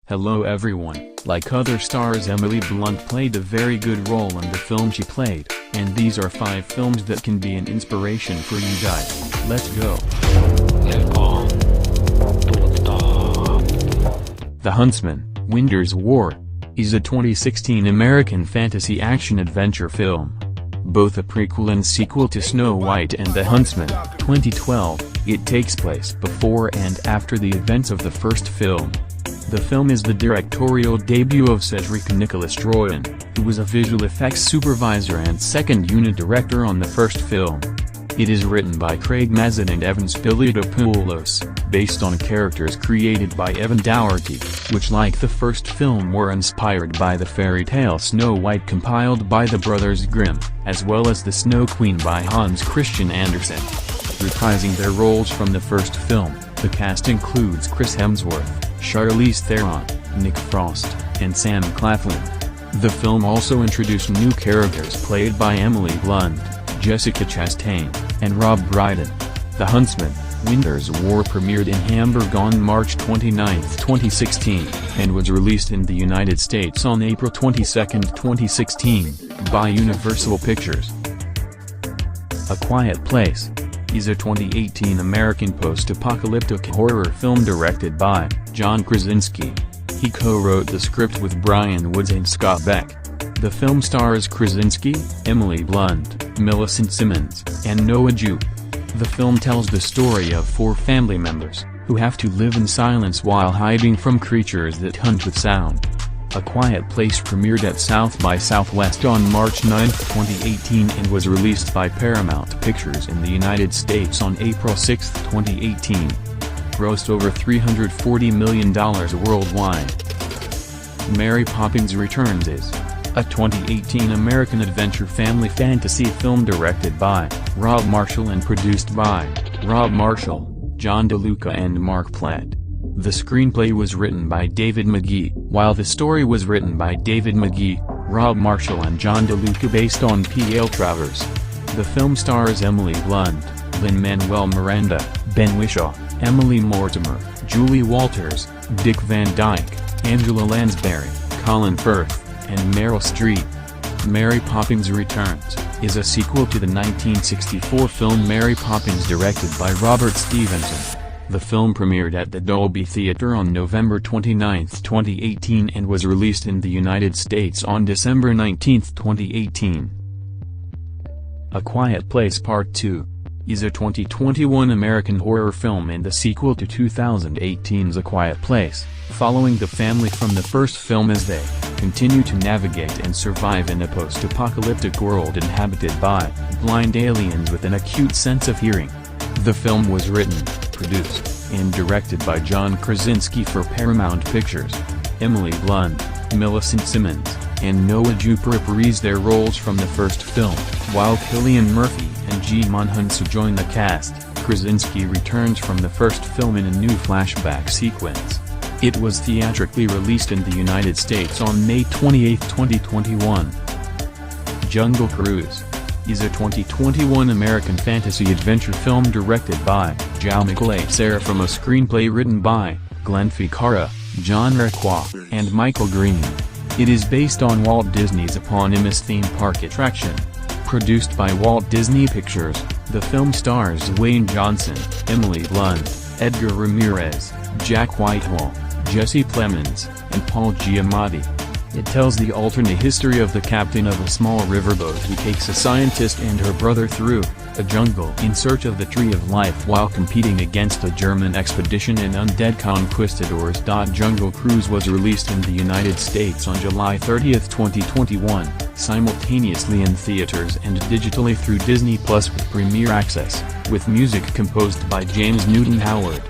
Hello everyone. Like other stars, Emily Blunt played a very good role in the film she played, and these are 5 films that can be an inspiration for you guys. Let's go. The Huntsman, Winter's War, is a 2016 American fantasy action-adventure film. Both a prequel and sequel to Snow White and the Huntsman, 2012, it takes place before and after the events of the first film. The film is the directorial debut of Cedric Nicholas Troyan, who was a visual effects supervisor and second unit director on the first film. It is written by Craig Mazin and Evan Spiliopoulos, based on characters created by Evan Dougherty, which like the first film were inspired by the fairy tale Snow White compiled by the Brothers Grimm, as well as The Snow Queen by Hans Christian Andersen. Reprising their roles from the first film, the cast includes Chris Hemsworth, Charlize Theron, Nick Frost, and Sam Claflin. The film also introduced new characters played by Emily Blunt, Jessica Chastain, and Rob Brydon. The Huntsman, Winter's War premiered in Hamburg on March 29, 2016, and was released in the United States on April 22, 2016, by Universal Pictures. A Quiet Place is a 2018 American post-apocalyptic horror film directed by John Krasinski. He co-wrote the script with Brian Woods and Scott Beck. The film stars Krasinski, Emily Blunt, Millicent Simmons, and Noah Jupe. The film tells the story of 4 family members, who have to live in silence while hiding from creatures that hunt with sound. A Quiet Place premiered at South by Southwest on March 9, 2018 and was released by Paramount Pictures in the United States on April 6, 2018. Grossed over $340 million worldwide. Mary Poppins Returns is a 2018 American adventure family fantasy film directed by Rob Marshall and produced by Rob Marshall, John DeLuca and Mark Platt. The screenplay was written by David Magee, while the story was written by David Magee, Rob Marshall and John DeLuca based on P.L. Travers. The film stars Emily Blunt, Lin-Manuel Miranda, Ben Whishaw, Emily Mortimer, Julie Walters, Dick Van Dyke, Angela Lansbury, Colin Firth, and Meryl Streep. Mary Poppins Returns is a sequel to the 1964 film Mary Poppins directed by Robert Stevenson. The film premiered at the Dolby Theatre on November 29, 2018 and was released in the United States on December 19, 2018. A Quiet Place Part 2 is a 2021 American horror film and the sequel to 2018's A Quiet Place, following the family from the first film as they continue to navigate and survive in a post-apocalyptic world inhabited by blind aliens with an acute sense of hearing. The film was written, produced, and directed by John Krasinski for Paramount Pictures. Emily Blunt, Millicent Simmons, and Noah Jupe reprise their roles from the first film, while Cillian Murphy and Djimon Hounsou join the cast. Krasinski returns from the first film in a new flashback sequence. It was theatrically released in the United States on May 28, 2021. Jungle Cruise is a 2021 American fantasy adventure film directed by Jaume Collet-Serra from a screenplay written by Glenn Ficarra, John Requa, and Michael Green. It is based on Walt Disney's eponymous theme park attraction. Produced by Walt Disney Pictures, the film stars Dwayne Johnson, Emily Blunt, Edgar Ramirez, Jack Whitehall, Jesse Plemons, and Paul Giamatti. It tells the alternate history of the captain of a small riverboat who takes a scientist and her brother through a jungle in search of the Tree of Life while competing against a German expedition and undead conquistadors. Jungle Cruise was released in the United States on July 30, 2021, simultaneously in theaters and digitally through Disney Plus with Premier Access, with music composed by James Newton Howard.